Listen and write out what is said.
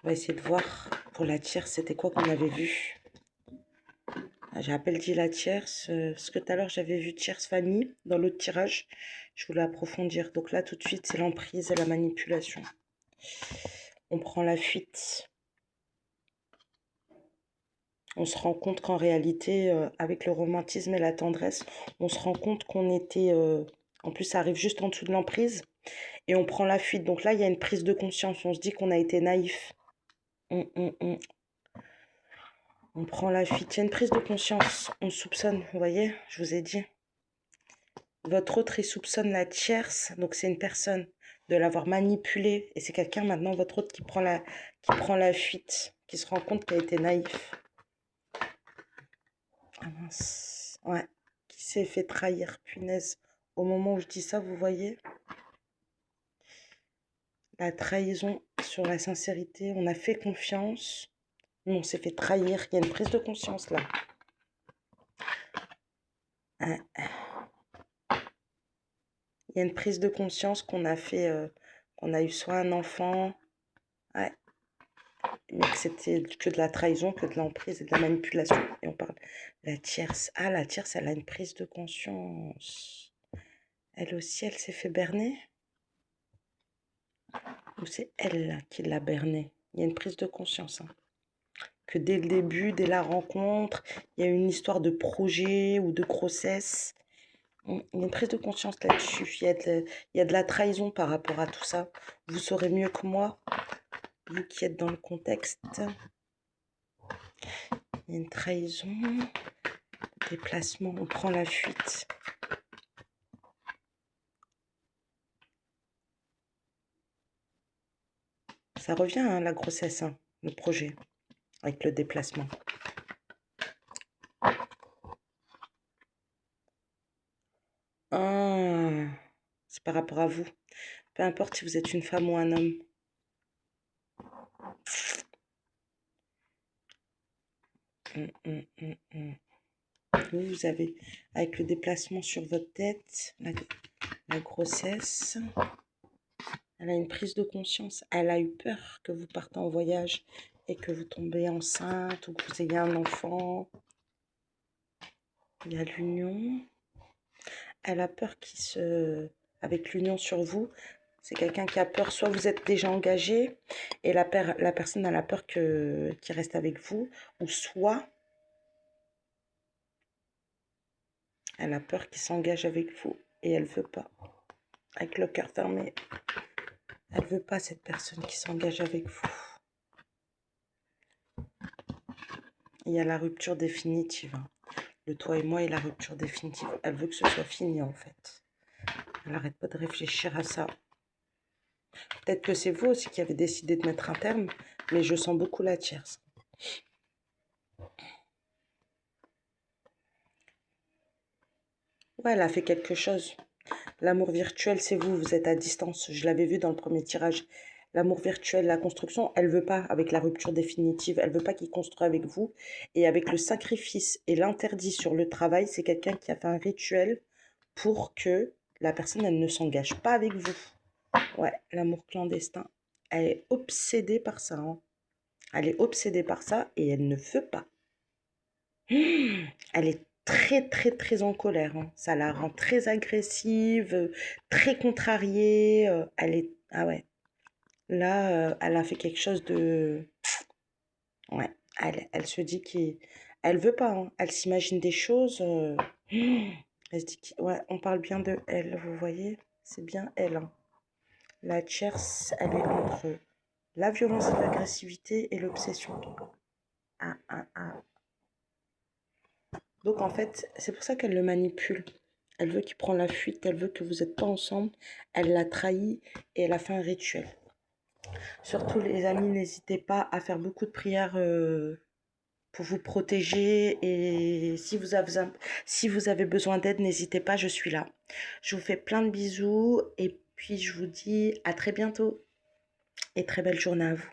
On va essayer de voir pour la tierce, c'était quoi qu'on avait vu. J'ai à peine dit la tierce, parce que tout à l'heure j'avais vu tierce famille dans l'autre tirage. Je voulais approfondir. Donc là tout de suite c'est l'emprise et la manipulation. On prend la fuite. On se rend compte qu'en réalité, avec le romantisme et la tendresse, on se rend compte qu'on était... en plus, ça arrive juste en dessous de l'emprise. Et on prend la fuite. Donc là, il y a une prise de conscience. On se dit qu'on a été naïf. On prend la fuite. Il y a une prise de conscience. On soupçonne, vous voyez, je vous ai dit. Votre autre, il soupçonne la tierce. Donc c'est une personne de l'avoir manipulée. Et c'est quelqu'un maintenant, votre autre, qui prend la fuite. Qui se rend compte qu'elle a été naïf. Ah mince. Ouais. Qui s'est fait trahir, punaise. Au moment où je dis ça, vous voyez la trahison sur la sincérité. On a fait confiance. Mais on s'est fait trahir. Il y a une prise de conscience là. Il y a une prise de conscience qu'on a fait, qu'on a eu soit un enfant, ouais, mais que c'était que de la trahison, que de l'emprise et de la manipulation. Et on parle de la tierce. Ah, la tierce, elle a une prise de conscience. Elle aussi, elle s'est fait berner. Ou c'est elle là, qui l'a berné. Il y a une prise de conscience. Hein. Que dès le début, dès la rencontre, il y a une histoire de projet ou de grossesse. Il y a une prise de conscience là-dessus. Il y a de la trahison par rapport à tout ça. Vous saurez mieux que moi, vous qui êtes dans le contexte. Il y a une trahison, déplacement, on prend la fuite. Ça revient, hein, la grossesse, hein, le projet, avec le déplacement. Ah, c'est par rapport à vous. Peu importe si vous êtes une femme ou un homme. Vous avez, avec le déplacement sur votre tête, la grossesse, elle a une prise de conscience. Elle a eu peur que vous partez en voyage et que vous tombez enceinte ou que vous ayez un enfant. Il y a l'union. Elle a peur avec l'union sur vous, c'est quelqu'un qui a peur, soit vous êtes déjà engagé et la personne elle a peur qu'il reste avec vous, ou soit elle a peur qu'il s'engage avec vous et elle veut pas, avec le cœur fermé, elle veut pas cette personne qui s'engage avec vous. Il y a la rupture définitive, hein. Le toi et moi et la rupture définitive, elle veut que ce soit fini en fait. Elle n'arrête pas de réfléchir à ça. Peut-être que c'est vous aussi qui avez décidé de mettre un terme, mais je sens beaucoup la tierce. Ouais, elle a fait quelque chose. L'amour virtuel, c'est vous, vous êtes à distance. Je l'avais vu dans le premier tirage. L'amour virtuel, la construction, elle veut pas avec la rupture définitive. Elle veut pas qu'il construise avec vous. Et avec le sacrifice et l'interdit sur le travail, c'est quelqu'un qui a fait un rituel pour que la personne, elle ne s'engage pas avec vous. Ouais, l'amour clandestin. Elle est obsédée par ça. Hein. Elle est obsédée par ça et elle ne veut pas. Elle est très, très, très en colère. Hein. Ça la rend très agressive, très contrariée. Elle est... Ah ouais. Là, elle a fait quelque chose de... Ouais. Elle se dit qu'elle... Elle veut pas. Hein. Elle s'imagine des choses. Elle se dit ouais, on parle bien de elle, vous voyez. C'est bien elle. Hein. La tierce, elle est entre la violence et l'agressivité et l'obsession. Ah, ah, ah. Donc en fait, c'est pour ça qu'elle le manipule. Elle veut qu'il prenne la fuite, elle veut que vous n'êtes pas ensemble. Elle l'a trahi et elle a fait un rituel. Surtout les amis, n'hésitez pas à faire beaucoup de prières pour vous protéger. Et si vous avez besoin d'aide, n'hésitez pas, je suis là. Je vous fais plein de bisous et puis je vous dis à très bientôt et très belle journée à vous.